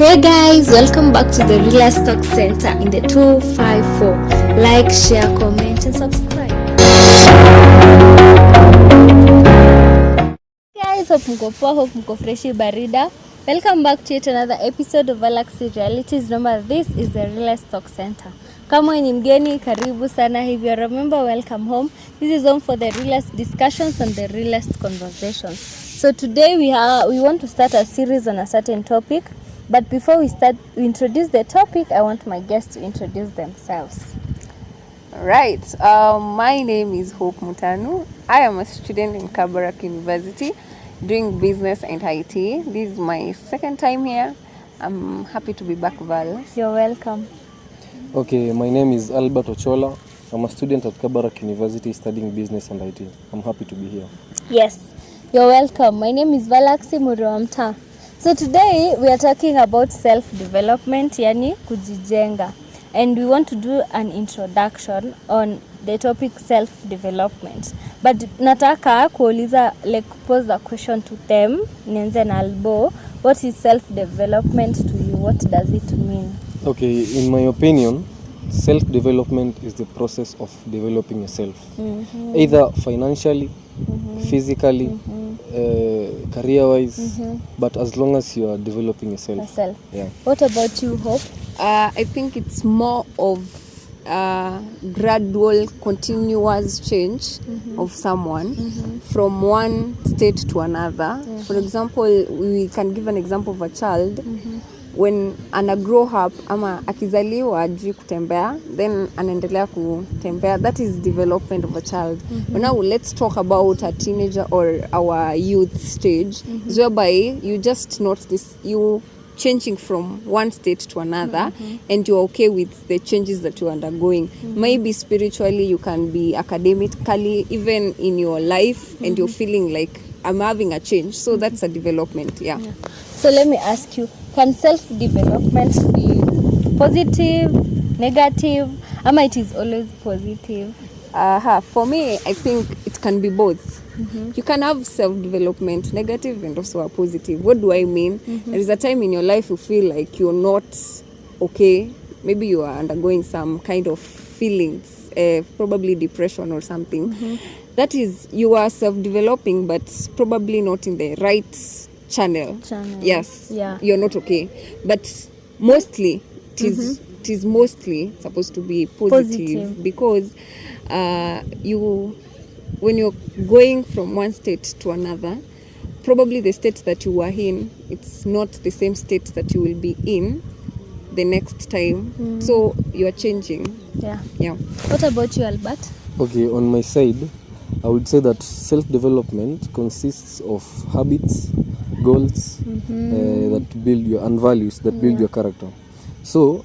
Hey guys, welcome back to the Real Stock Center in the 254. Like, share, comment and subscribe. Guys, hope mko poa, hope mko freshi barida. Welcome back to yet another episode of Galaxy Realities. Remember, this is the Real Stock Center. Kama ni mgeni, karibu sana hivyo. Remember, welcome home. This is home for the realest discussions and the realest conversations. So today we want to start a series on a certain topic. But before we introduce the topic, I want my guests to introduce themselves. Right. My name is Hope Mutanu. I am a student in Kabarak University doing business and IT. This is my second time here. I'm happy to be back, Val. You're welcome. Okay, my name is Albert Ochola. I'm a student at Kabarak University studying business and IT. I'm happy to be here. Yes, you're welcome. My name is Valaxi Muruamta. So today we are talking about self-development, yani kujijenga. And we want to do an introduction on the topic self-development. But nataka kuuliza, like, pose the question to them, nianze na Albo. What is self-development to you? What does it mean? Okay, in my opinion, self-development is the process of developing yourself. Either financially, physically, career-wise, but as long as you are developing yourself. Yeah. What about you, Hope? I think it's more of gradual, continuous change of someone from one state to another. For example, we can give an example of a child. When ana grow up ama akizaliwa ajui kutembea, then anaendelea kutembea. That is development of a child. But now let's talk about a teenager or our youth stage, whereby you just notice this, you changing from one state to another, and you're okay with the changes that you're undergoing. Maybe spiritually, you can be academically, even in your life, and you're feeling like I'm having a change. So that's a development, yeah. So let me ask you, can self-development be positive, negative, ama it is always positive? For me, I think it can be both. You can have self-development, negative and also a positive. What do I mean? There is a time in your life you feel like you're not okay. Maybe you are undergoing some kind of feelings, probably depression or something. That is, you are self-developing, but probably not in the right channel. Yes. Yeah. You're not okay. But mostly, it is mostly supposed to be positive. Because when you're going from one state to another, probably the state that you were in, it's not the same state that you will be in the next time. So you are changing. Yeah. What about you, Albert? Okay, on my side, I would say that self-development consists of habits, goals that build your, and values that build your character. So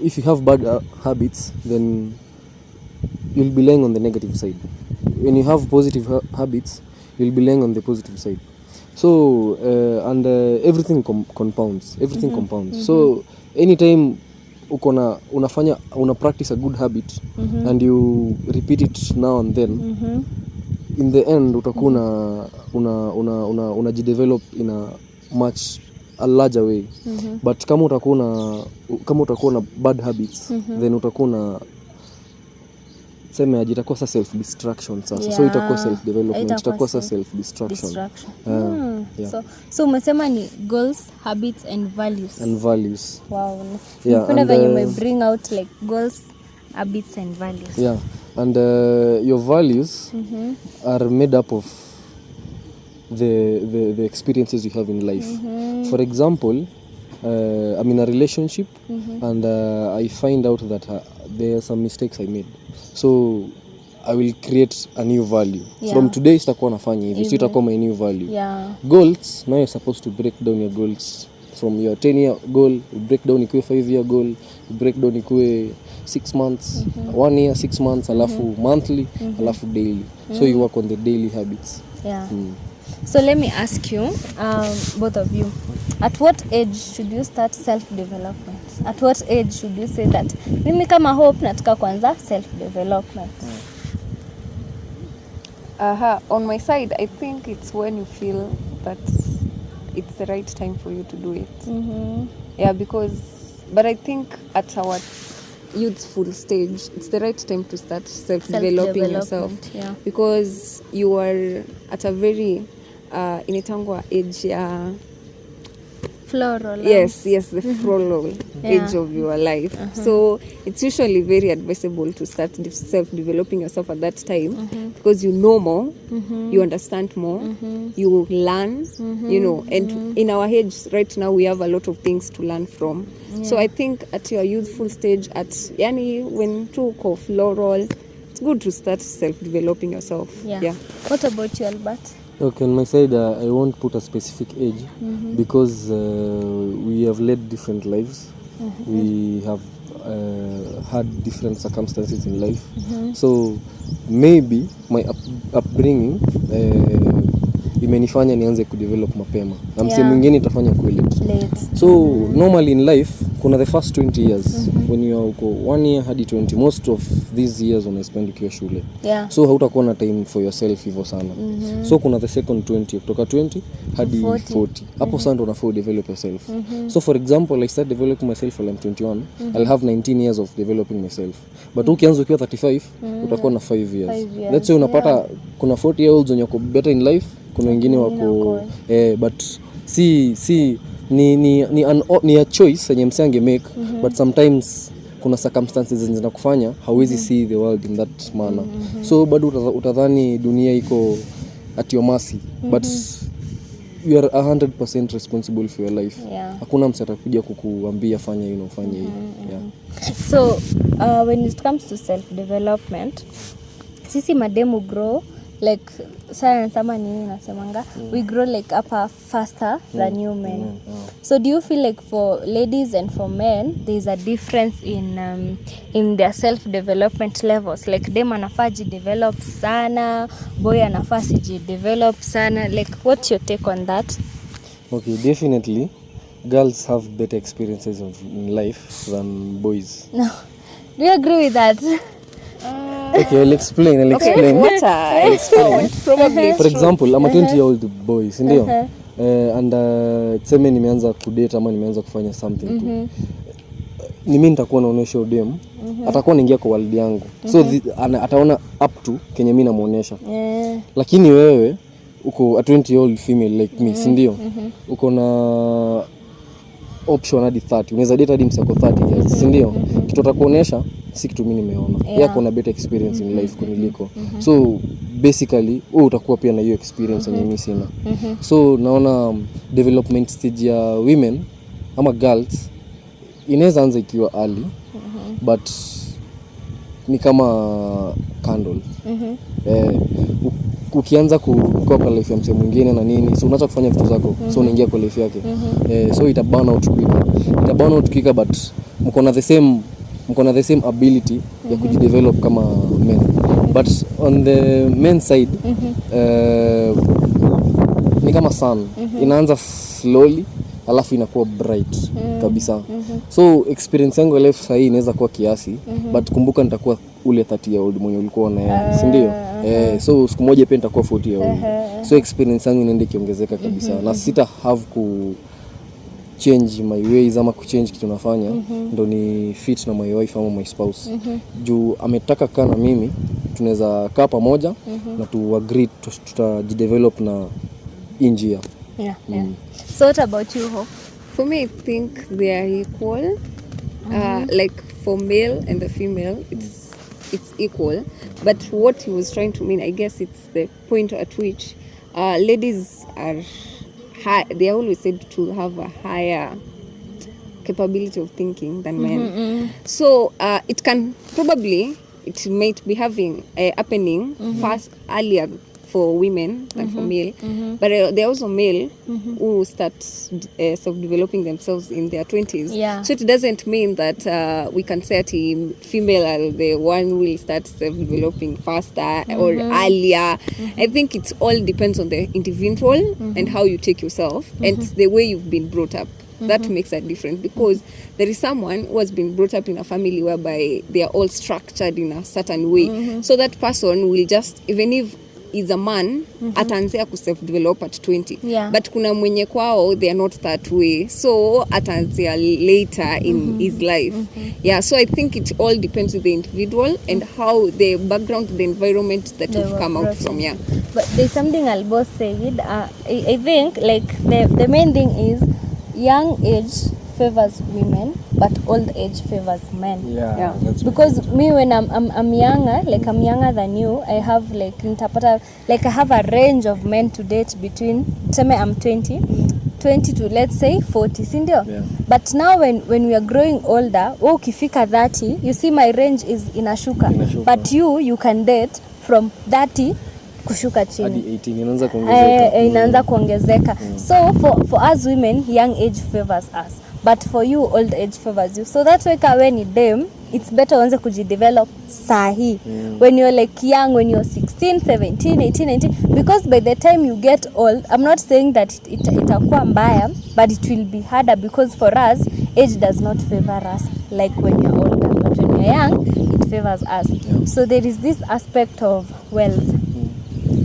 if you have bad habits, then you'll be laying on the negative side. When you have positive habits, you'll be laying on the positive side. So and everything compounds. Everything compounds. So anytime una practice a good habit and you repeat it now and then, in the end utakuwa unajidevelop in a larger way. But kama utakuwa na bad habits, then utakuwa sema itakuwa self destruction sasa. So itakuwa self development, itakuwa self destruction. So umesema ni goals, habits and values. Wow. Yeah, and you may bring out like goals, habits and values. Yeah. And your values are made up of the experiences you have in life. For example, I'm in a relationship and I find out that there are some mistakes I made. So I will create a new value. From today sitakuwa nafanya hivi. So itakuwa my new value. Goals, now you're supposed to break down your goals. From your 10-year goal, you break down ikuwe 5-year goal, you break down ikuwe 6 months, 1 year, 6 months, alafu monthly, alafu daily. So you work on the daily habits. So let me ask you, both of you, at what age should you start self-development? At what age should you say that mimi kama Hope nataka kwanza self-development? On my side, I think it's when you feel that it's the right time for you to do it. Yeah, but I think at our youthful stage, it's the right time to start self-developing yourself. Yeah. Because you are at a very initangwa age Floral. yes, the floral age of your life. So it's usually very advisable to start self-developing yourself at that time, because you know more, you understand more, you learn, you know, and in our age right now we have a lot of things to learn from. So I think at your youthful stage, at yani when tuko floral, it's good to start self-developing yourself. Yeah. What about you, Albert? Okay, on my side, I won't put a specific age because we have led different lives. We have had different circumstances in life. So maybe my upbringing imenifanya nianze kudevelop mapema na msee mwingine itafanya kuwa late. So normally in life kuna the first 20 years when you are uko 1 year hadi 20, most of these years unaspend ukiwa shule. So hautakuwa na time for yourself hivyo sana. So kuna the second 20, kutoka 20 hadi 40. Hapo sasa ndo unafaa develop yourself. So for example, I start developing myself when I'm 21, I'll have 19 years of developing myself. But ukianza ukiwa 35, utakuwa na 5 years. Let's say unapata kuna 40 year olds wenye wako better in life, kuna wengine wako but ni a choice yenye msee ange make, but sometimes kuna circumstances zenye zinakufanya hauwezi see the world in that manner. So bado utadhani dunia iko at your mercy, but you are 100% responsible for your life. Hakuna msee atakuja kukuambia fanya hii na ufanye hii. So when it comes to self development, sisi mademu grow like science ama nini nasemanga, we grow like upper faster than you men. So do you feel like for ladies and for men there's a difference in their self development levels, like dem anafaa develop sana, boy anafaa develop sana, like what's your take on that? Okay, definitely girls have better experiences in life than boys. No, do you agree with that? Okay, I'll explain. Probably. For example, I'm a 20-year-old boy, si ndio? And tuseme nimeanza kudate ama nimeanza kufanya something tu. Ni mimi nitakuwa naonesha udem, atakuwa anaingia kwa world yangu. So ataona up to kenye mimi namuonesha. Lakini wewe uko a 20-year-old female like me, si ndio? Uko na option hadi 30. Unaweza date hadi msako 30 years, si ndio? Kitu atakuonesha si kitu mimi nimeona. Yeye ako na better experience in life kuniliko. So basically wewe utakuwa pia na hiyo experience yenye mimi sina. So naona development stage ya women ama girls inaweza anza ikiwa early, but ni kama candle. Ukianza kuwa kwa life ya mtu mwingine na nini, so unaacha kufanya vitu zako, so unaingia kwa life yake. So ita burn out quicker, but mko na the same ability ya kujidevelop kama men. But on the men side, ni kama sun, inaanza slowly alafu inakuwa bright kabisa. So experience yangu ya life sasa hii inaweza kuwa kiasi, but kumbuka nitakuwa ule 30-year-old mwenye ulikuwa na yeye, si ndio? So siku moja pia nitakuwa 40-year-old. So experience yangu inaenda kiongezeka kabisa. Na sita have ku change my ways ama ku-change kitu nafanya ndo ni fit na my wife ama my spouse. Juu ametaka kaa na mimi, tunaweza kaa pamoja na tu agree tutajidevelop na njia. So what about you, Hope? For me, I think they are equal. Like for male and the female, it's equal. But what he was trying to mean, I guess it's the point at which ladies are high. They are always said to have a higher capability of thinking than men. So it might be happening earlier for women than for male, but there are also male who start self-developing themselves in their 20s. So it doesn't mean that we can say that female are the one who will start self-developing faster or earlier. I think it all depends on the individual and how you take yourself and the way you've been brought up. That makes a difference, because there is someone who has been brought up in a family whereby they are all structured in a certain way. So that person will just, even if is a man ataanzia ku self develop at 20 but kuna mwenye kwao they are not that way, so ataanzia later in his life. So I think it all depends on the individual and how the background, the environment that you've come out from. But there's something I'll both say. I think like the main thing is young age favors women but old age favors men. Because me when I'm younger, like I'm younger than you, I have like I have a range of men to date between I'm 20 to let's say 40, sindio? But now when we are growing older, ukifika 30, you see my range is inashuka. But you can date from 30 kushuka chini hadi 18 inaanza kuongezeka. So for us women, young age favors us, but for you old age favors you. So that's why when you dem, it's better uanze kujidevelop sahi when you're like young, when you're 16, 17, 18, 19, because by the time you get old, I'm not saying that itakuwa mbaya, but it will be harder, because for us age does not favor us like when you're older, but when you're young it favors us. So there is this aspect of wealth.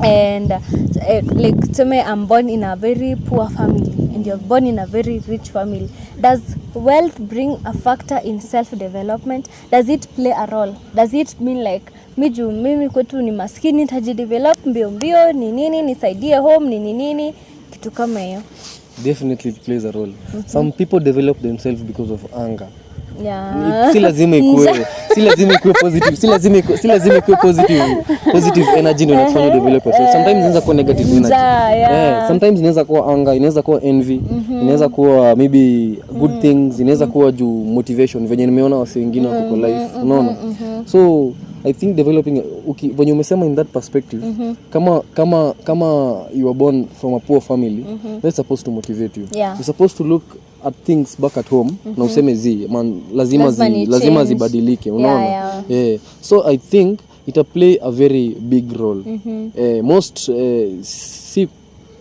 And like Tome, I'm born in a very poor family and you're born in a very rich family. Does wealth bring a factor in self-development? Does it play a role? Does it mean like mimi kwetu ni maskini nitajidevelop mbio ni nini nisaidie home ni nini kitu kama hiyo? Definitely it plays a role. Some people develop themselves because of anger. Si lazima ikuwe positive, si lazima ikuwe positive energy ndio inafanya develop yourself. Sometimes inaweza kuwa negative energy. Sometimes inaweza kuwa anger, inaweza kuwa envy, inaweza kuwa maybe good things, inaweza kuwa juu motivation venye nimeona wase wengine wako kwa life, unaona. So I think developing when umesema in that perspective, kama you are born from a poor family, that's supposed to motivate you. You're supposed to look at things back at home na useme man lazima zibadilike, unaona. So I think it play a very big role. Most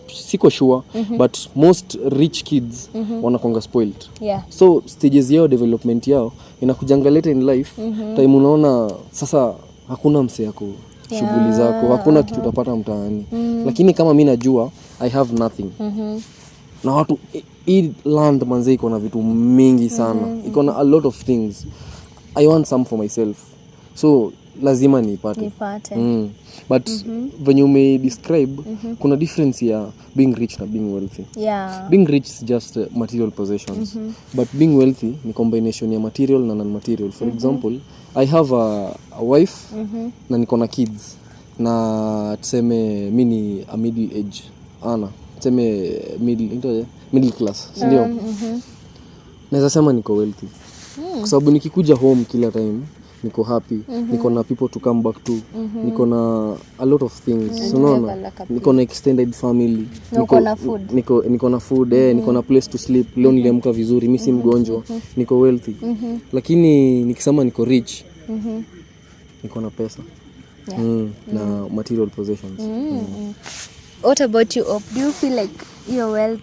siko sure but most rich kids wanakonga spoiled. So stages yao development yao inakujanga later in life, time unaona sasa hakuna mse yako shughuli zako, hakuna kitu utapata mtaani. Lakini kama mimi najua I have nothing. Na watu hii land manze iko na vitu mingi sana. Iko na a lot of things. I want some for myself. So lazima niipate. But when you may describe kuna difference ya being rich na being wealthy. Being rich is just material possessions. But being wealthy ni combination ya material na non-material. For example, I have a wife na niko na kids. Na tuseme mimi ni a middle age. Tuseme middle class, sindio? Naweza sema niko wealthy. Kwa sababu nikikuja home kila time niko happy, niko na people to come back to, niko na a lot of things, unaona. Niko na extended family, niko na food, niko na place to sleep. Leo niliamka vizuri, mimi si mgonjwa, niko wealthy. Lakini nikisema niko rich, niko na pesa na material possessions. What about you, Op? Do you feel like your wealth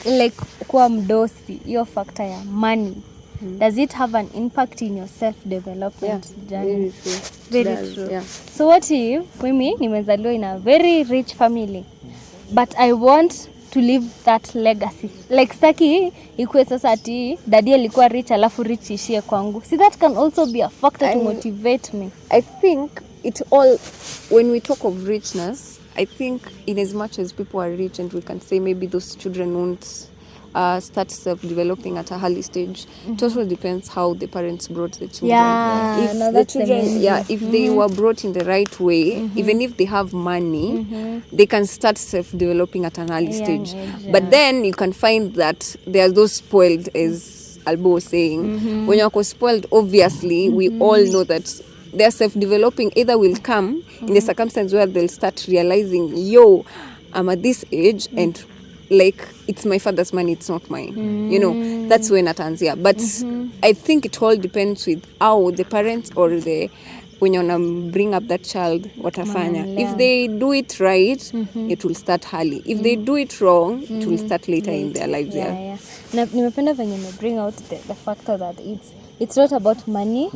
like kuwa mdosi, your factor ya money, does it have an impact in your self development journey? Very true. So what if mimi nimezaliwa in a very rich family but I want to leave that legacy, like staki ikuwe sasa ati daddy alikuwa rich alafu rich ishie kwangu? See, that can also be a factor to motivate me. I think it all, when we talk of richness, I think in as much as people are rich and we can say maybe those children won't start self-developing at a early stage, it also depends how the parents brought the children. If the children, if they were brought in the right way, even if they have money, they can start self-developing at an early stage. But then you can find that there are those spoiled, as Albo was saying. When you're spoiled, obviously, we all know that their self-developing either will come in the circumstance where they'll start realizing, I'm at this age and like it's my father's money, it's not mine. You know, that's when ataanzia. But I think it all depends with how the parents or when you wanna bring up that child watafanya. If they do it right, it will start early. If they do it wrong, it will start later in their lives. Na nimependa venye me bring out the factor that it's not about money.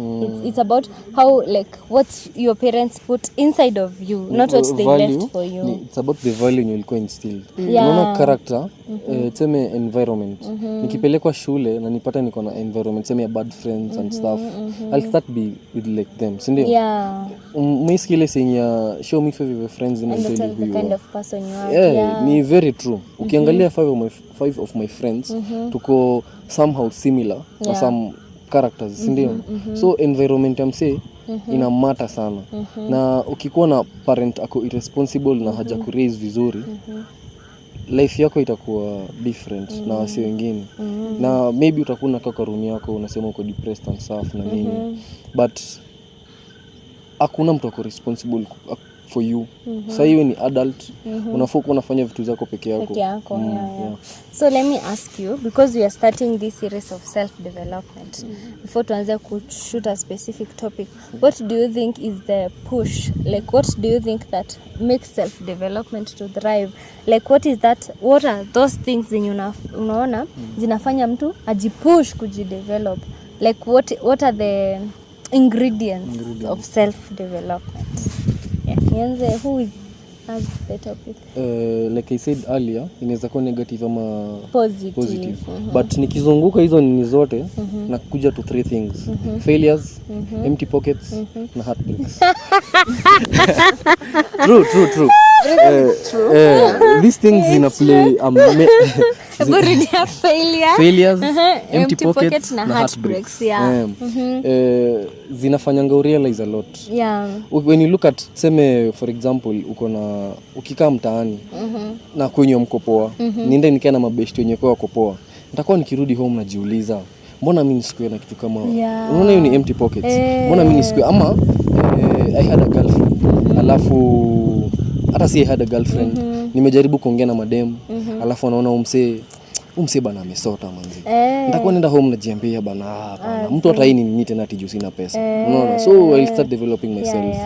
It's about how, like, what your parents put inside of you, not what they left for you. It's about the value you ilikuwa instilled. Yeah. Unaona character, tuseme environment. Nikipelekwa shule na nipata niko na environment, tuseme bad friends and stuff, I'll start be with like them, si ndio? Yeah. Umesikia ile saying ya show me 5 of your friends and I'll tell you who The you kind are. of person you are. Yeah, ni very true. Ukiangalia 5 of my friends, tuko somehow similar na some characters, si ndio? So environment amse ina matter sana. Na ukikuwa na parent ako irresponsible na haja ku raise vizuri, life yako itakuwa different na wasi wengine. Na maybe utakuwa unakaa kwa room yako unasema uko depressed and stuff na nini. But hakuna mtu ako responsible for you. Sasa hiyo ni adult, unafaa unafanya vitu zako peke yako. Yeah. So let me ask you, because we are starting this series of self development, before tuanze shoot a specific topic, what do you think is the push, like what do you think that makes self development to thrive? Like what are those things zenye unaona zinafanya mtu ajipush kujidevelop? Like what are the ingredients of self development? Who has the topic? Like I said earlier, inaweza kuwa negative ama positive. But nikizunguka hizo nini zote na kuja to 3 things. Failures, empty pockets na heartbreaks. True. These things in a play failures, empty pockets na heartbreaks. Zinafanyanga urealize a lot. Yeah. When you look at, seme for example, ukikaa mtaani na kwenye mko poa, niende nikaa na mabeshti wenye kwa poa, nitakuwa nikirudi home najiuliza, mbona mimi nisikue na kitu kama unaona hiyo ni empty pockets. Mbona mimi nisikue ama I had a girlfriend. Alafu hata si I had a girlfriend, nimejaribu kuongea na madem, alafu anaona umse bana amesota manzi. Nitakuwa nenda home najiambia bana hapana. Mtu hata hii ni tena ati juu sina pesa. Unaona? So I'll start developing myself.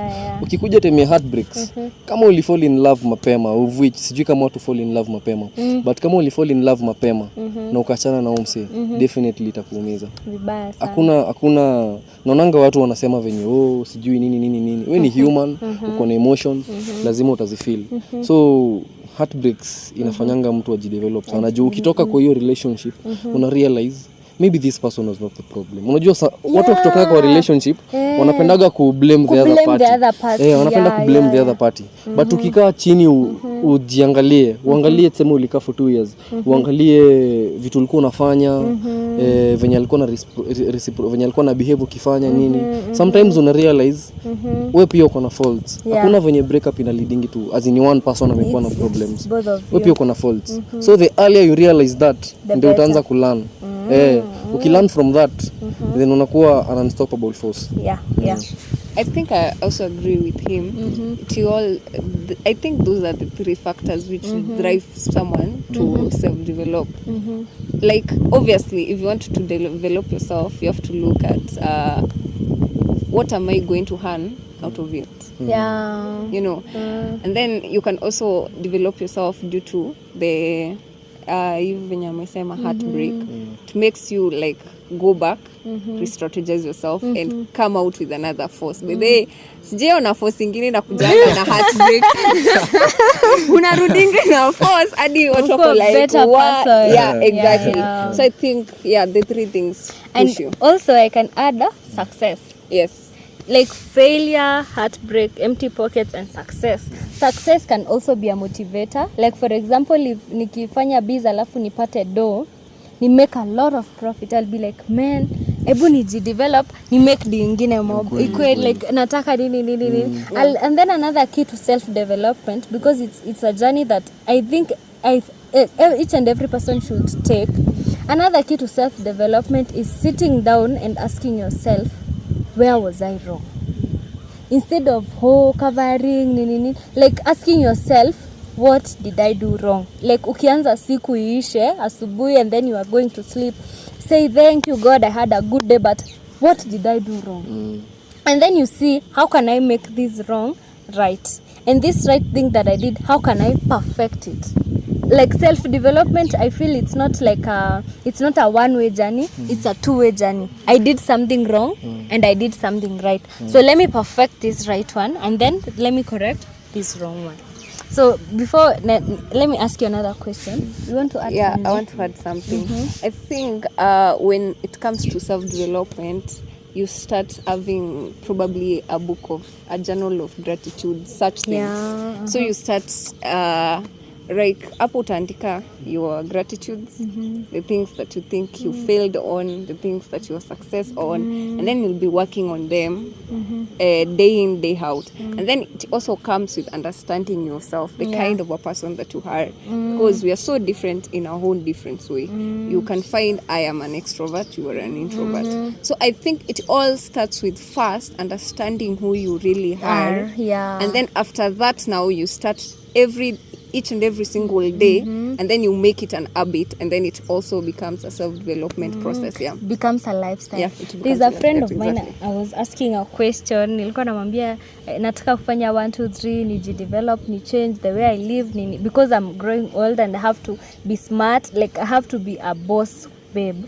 Ukikuja teme heartbreaks, kama uli fall in love mapema, of which sijui kama watu fall in love mapema, but kama uli fall in love mapema na ukachana na umse, definitely itakuumiza. Vibaya sana. Hakuna naonanga watu wanasema venye sijui nini. Wewe ni human, uko na emotions, lazima utazifeel. So heartbreaks inafanyanga mtu ajidevelop sana. Juu ukitoka kwa hiyo relationship, una realize maybe this person was not the problem. Unajua watu wakitoka kwa relationship wanapendaga ku blame the other party. Wanapenda ku blame the other party. But ukikaa chini ujiangalie, uangalie tuseme ulikaa for 2 years, uangalie vitu ulikuwa unafanya, venye alikuwa na venye alikuwa na behave ukifanya nini. Sometimes una realize wewe pia uko na faults. Hakuna venye breakup ina leading to as in one person amekuwa na problems. Wewe pia uko na faults. So the earlier you realize that, ndio utaanza kulearn. Ukilearn from that, then unakuwa an unstoppable force. Yeah. I think I also agree with him. I think those are the 3 factors which drive someone to self-develop. Like, obviously, if you want to develop yourself, you have to look at what am I going to earn out of it. You know, and then you can also develop yourself due to the venye amesema heartbreak. It makes you like go back, re-strategize yourself and come out with another force. But sijaona force ingine na kujanga na heartbreak. Unarudinga na force hadi watu wako like exactly. So I think the 3 things push you. And also I can add success. Yes. Like failure, heartbreak, empty pockets and success. Success can also be a motivator. Like for example, if nikifanya biz alafu nipate do, ni make a lot of profit, I'll be like, man, ebu nijidevelop, ni make di ingine mob. Ikwe like nataka nini. And then another key to self-development, because it's a journey that I think each and every person should take. Another key to self-development is sitting down and asking yourself, where was I wrong? Instead of covering like asking yourself, what did I do wrong? Like ukianza siku iishe asubuhi and then you are going to sleep, say thank you God, I had a good day, but what did I do wrong? And then you see, how can I make this wrong right? And this right thing that I did, how can I perfect it? like self development, I feel it's not like it's not a one way journey, it's a two way journey. I did something wrong and I did something right, so let me perfect this right one and then let me correct this wrong one. So before let me ask you another question. You want to add something? I want to add something. I think when it comes to self development, you start having probably a journal of gratitude, such things. So you start like hapo utaandika your gratitudes, the things that you think you failed on, the things that you are success on, and then you'll be working on them day in, day out. And then it also comes with understanding yourself, the kind of a person that you are, because we are so different in our own different way. You can find I am an extrovert, you are an introvert. So I think it all starts with first understanding who you really are. And then after that, now you start each and every single day, and then you make it an habit, and then it also becomes a self-development process. Becomes a lifestyle. There's a friend of mine, I was asking a question, nilikuwa namwambia nataka kufanya 1 2 3 nijidevelop, ni change the way I live, because I'm growing old and I have to be smart, like I have to be a boss babe.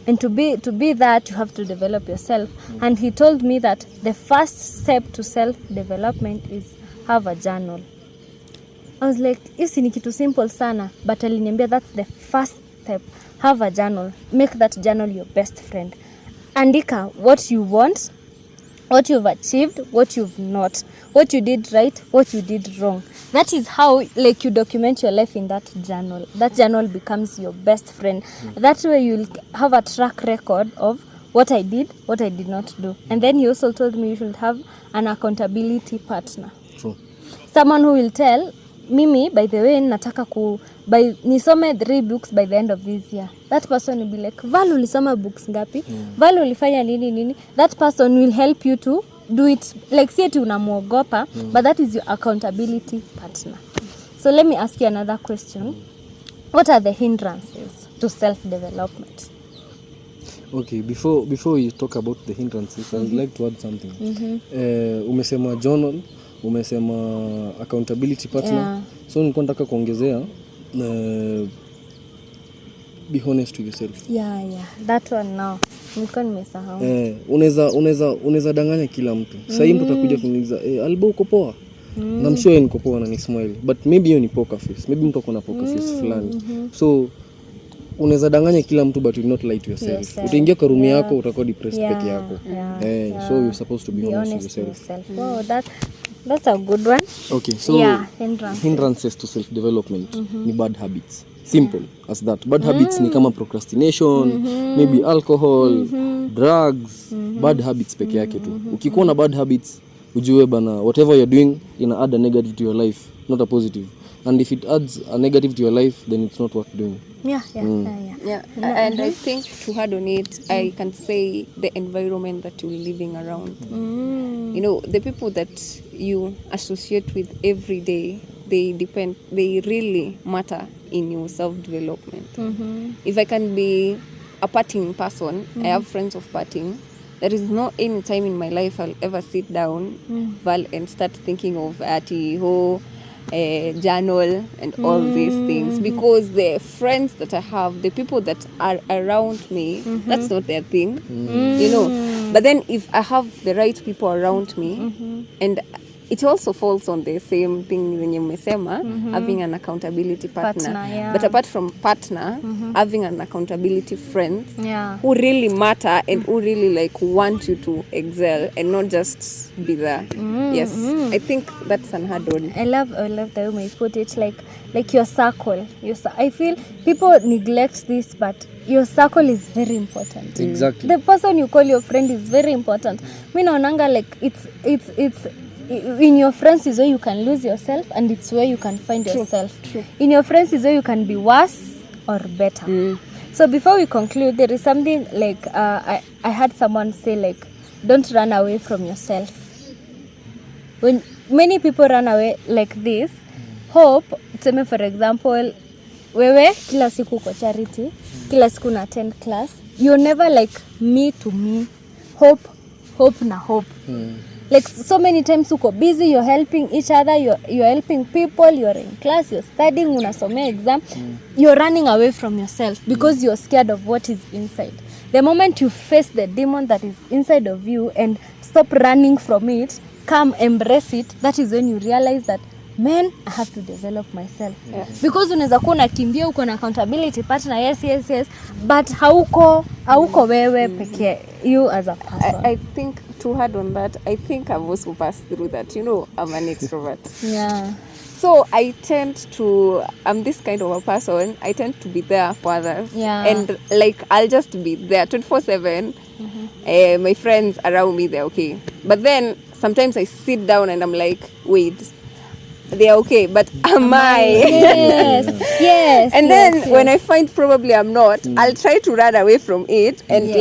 And to be that, you have to develop yourself. And he told me that the first step to self-development is have a journal. I was like, isi ni kitu simple sana, but aliniambia that's the first step. Have a journal. Make that journal your best friend. Andika what you want, what you've achieved, what you've not, what you did right, what you did wrong. That is how like you document your life in that journal. That journal becomes your best friend. That way you'll have a track record of what I did, what I did not do. And then he also told me you should have an accountability partner. True. Someone who will tell mimi, by the way, nataka nisome 3 books by the end of this year. That person will be like, Val, ulisoma books ngapi? Val, ulifanya nini? That person will help you to do it. Like, si eti unamuogopa, but that is your accountability partner. So let me ask you another question. What are the hindrances to self-development? Okay, before you talk about the hindrances, I would like to add something. Umesema journal, umesema accountability partner. So nilikuwa nataka kuongezea be honest with yourself. That one now. Nilikuwa nimesahau. Unaweza danganya kila mtu. Sasa mtu atakuja kuniuliza, Albo uko poa? Na mshoe niko poa na ni smile. But maybe hiyo ni poker face. Maybe mtu akona poker face fulani. So unaweza danganya kila mtu but you not lie to yourself. Utaingia kwa room yako utakuwa depressed peke yako. So you're supposed to be honest with yourself. Oh, that's a good one. Okay, so hindrances to self development ni bad habits. Simple as that. Bad habits ni kama procrastination, maybe alcohol, drugs, bad habits peke yake tu. Ukikuwa na bad habits, ujue bana whatever you're doing ina add a negative to your life, not a positive. And if it adds a negative to your life, then it's not worth doing. And I think to add on it, I can say the environment that you're living around. You know, the people that you associate with every day, they really matter in your self-development. If I can be a partying person, I have friends of partying. There is no any time in my life I'll ever sit down Val, and start thinking of journal and all these things, because the friends that I have, the people that are around me, that's not their thing, you know. But then if I have the right people around me, and it also falls on the same thing when you mesema, having an accountability partner. But apart from partner, having an accountability friends who really matter and who really like want you to excel and not just be there. Yes, I think that's an hard one. I love the way you put it, like your circle. I feel people neglect this, but your circle is very important. Exactly. The person you call your friend is very important. Mi naonanga like it's in your friends is where you can lose yourself, and it's where you can find yourself. True. In your friends is where you can be worse or better. So before we conclude, there is something like I had someone say, like, don't run away from yourself. When many people run away like this, hope, tuseme for example, wewe kila siku uko charity, kila siku na attend class, you're never like me to me. Hope na hope. Like so many times uko busy, you're helping each other, you're helping people, you're in class, you're studying, unasomea exam, you're running away from yourself because you're scared of what is inside. The moment you face the demon that is inside of you and stop running from it, come embrace it, that is when you realize that, man, I have to develop myself. Because unaweza kuwa unakimbia, uko na accountability partner, yes, but hauko wewe pekee, you as a person. I think to add on that, I think I've also passed through that. You know, I'm an extrovert. Yeah. So I'm this kind of a person. I tend to be there for others. Yeah. And like, I'll just be there 24/7. My friends around me, they're okay. But then sometimes I sit down and I'm like, wait, they're okay, but am I? Yes. And then when I find probably I'm not, I'll try to run away from it. And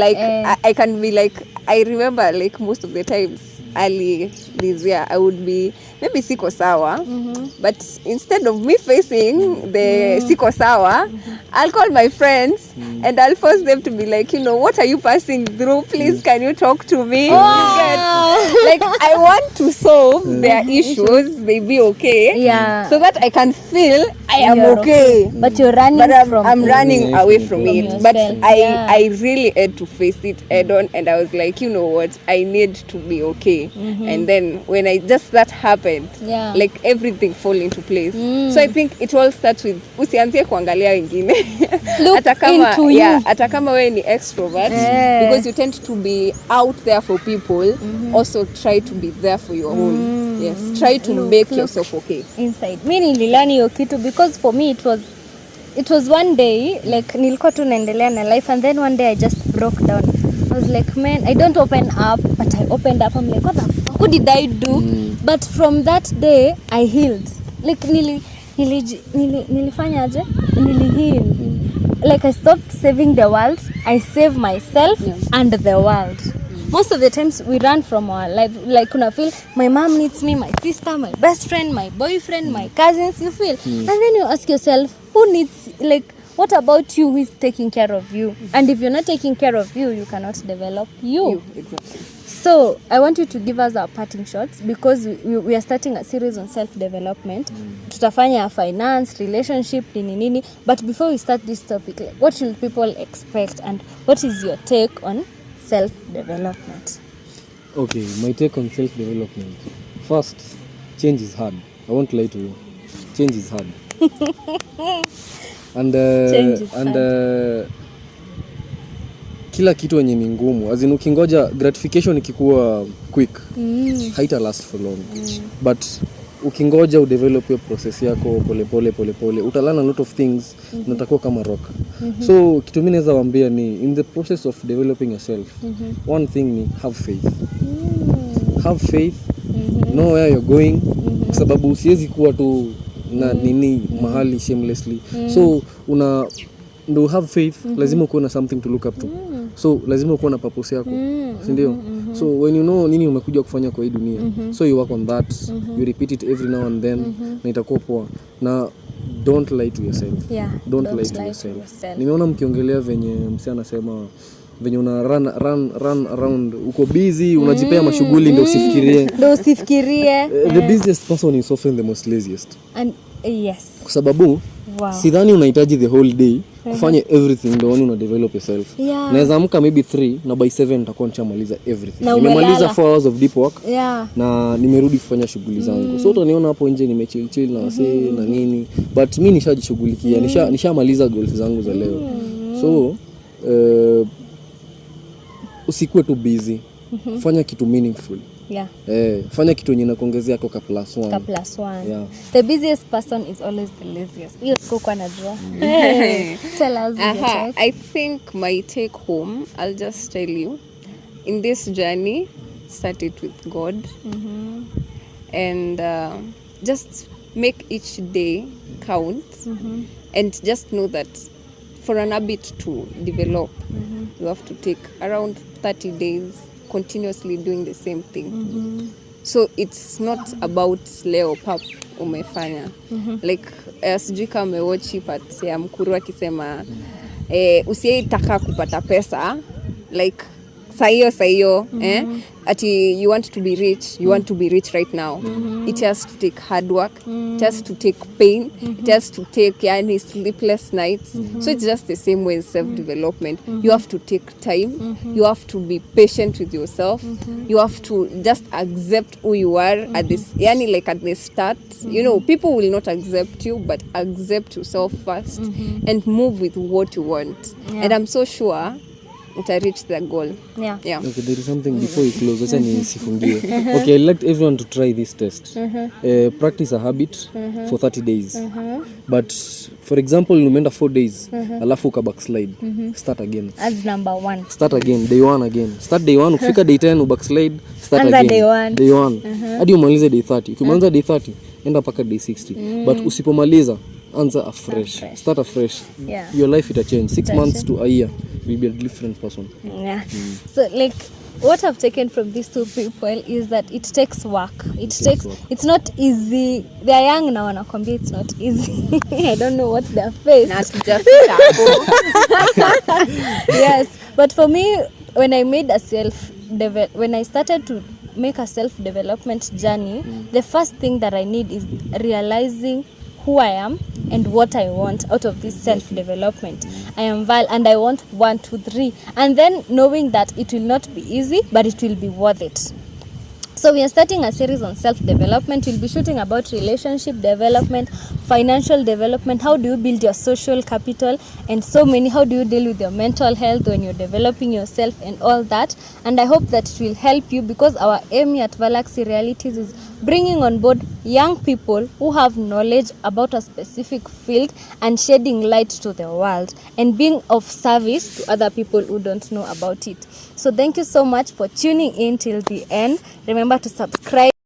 I can be like, I remember like most of the times early this year, I would be maybe siko sawa, but instead of me facing the siko sawa, I'll call my friends and I'll force them to be like, you know, what are you passing through? Please, can you talk to me? Like, I want to solve their issues, they be okay, so that I can feel I am okay. But you're running I'm running away from it. yourself. But I really had to face it head on, and I was like, you know what, I need to be okay. And then when that happened, like everything fall into place. So I think it all starts with usianzie kuangalia wengine. Hata kama wewe ni extrovert, because you tend to be out there for people, also try to be there for your own. Yes, try to make yourself okay inside. Mimi nililani hiyo kitu because for me it was one day, like nilikuwa tu naendelea na life, and then one day I just broke down. I was like, man, I don't open up, but I opened up. I'm like, what the fuck, what did I do? But from that day I healed. Like nilifanya aje? Nili-heal. Like I stopped saving the world, I save myself and the world. Most of the times we run from our life, like una feel my mom needs me, my sister, my best friend, my boyfriend, my cousins, you feel. And then you ask yourself, who needs, like, what about you, who is taking care of you? And if you're not taking care of you, you cannot develop you. Exactly. So I want you to give us our parting shots, because we are starting a series on self-development. Tutafanya finance, relationship, nini. But before we start this topic, like, what should people expect, and what is your take on self-development? Okay, my take on self-development. First, change is hard. I won't lie to you. Change is hard. Kila kitu yenye ni ngumu, as in ukingoja gratification ikikuwa quick, haita last for long. But ukingoja udevelop your process yako pole, utalana a lot of things, natakuwa kama rock. So kitu mimi naweza waambia ni, in the process of developing yourself, one thing ni have faith. Have faith, know where you're going, kwa sababu siwezi kuwa tu na nini mahali shamelessly. So ndo have faith, lazima uko na something to look up to. So lazima uko na purpose yako, si ndio? So when you know nini umekuja kufanya kwa hii dunia, so you work on that, you repeat it every now and then, na itakuwa poa. Na don't lie to yourself. Don't lie to yourself. Nimeona mkiongelea venye msee anasema venye una run around, uko busy, unajipea mashughuli ndio usifikirie. The busiest person is often the most laziest. And yes. Kwa sababu sidhani unahitaji the whole day kufanya everything ndio una develop yourself. Naweza amka maybe 3 na by 7 nitakuwa nishamaliza everything. Nimemaliza 4 hours of deep work na nimerudi kufanya shughuli zangu. So utaniona hapo nje nimechill na wasee na nini, but mimi nishajishughulikia, nishamaliza goals zangu za leo. So usikuwe tu busy. Fanya kitu meaningful. Fanya kitu yenye inakuongezea kwa +1. The busiest person is always the laziest. Hiyo siku kwa najua. Tell us your take. I think my take home, I'll just tell you, in this journey, start it with God. And just make each day count. And just know that for an habit to develop, you have to take around 30 days continuously doing the same thing. So it's not about leo pap umefanya. Like sijui kama umewatch part ya Mkuru akisema usiitaka kupata pesa, like sahiyo you want to be rich, you want to be rich right now. It has to take hard work, it has to take pain, it has to take sleepless nights. So it's just the same way in self-development. You have to take time, you have to be patient with yourself, you have to just accept who you are at this, like at the start. You know, people will not accept you, but accept yourself first and move with what you want. And I'm so sure to reach the goal. Yeah. Okay, there is something before you close. Acha nisifungie. Okay, I'd like everyone to try this test. Practice a habit for 30 days. But for example, umeenda 4 days, alafu uka backslide. Start again. As number 1. Start again, day 1 again. Start day 1, ukifika day 10 ubackslide, start Anza again. day 1. Day 1. Hadi umalize day 30. Ukimaliza day 30, enda paka day 60. But usipomaliza, anza afresh. Start afresh. Yeah. Your life it'll change. 6 months to a year, you'll be a different person. Yeah. So like what I've taken from these two people is that it takes work. It's not easy. They are young now wanakwambia it's not easy. I don't know what their face. Yes, but for me when I started to make a self-development journey, the first thing that I need is realizing who I am and what I want out of this self-development. I am Val and I want 1, 2, 3. And then knowing that it will not be easy, but it will be worth it. So we are starting a series on self-development. We'll be shooting about relationship development, financial development, how do you build your social capital, and so many, how do you deal with your mental health when you're developing yourself and all that. And I hope that it will help you, because our aim at Valaxy Realities is bringing on board young people who have knowledge about a specific field and shedding light to the world and being of service to other people who don't know about it. So thank you so much for tuning in till the end. Remember to subscribe.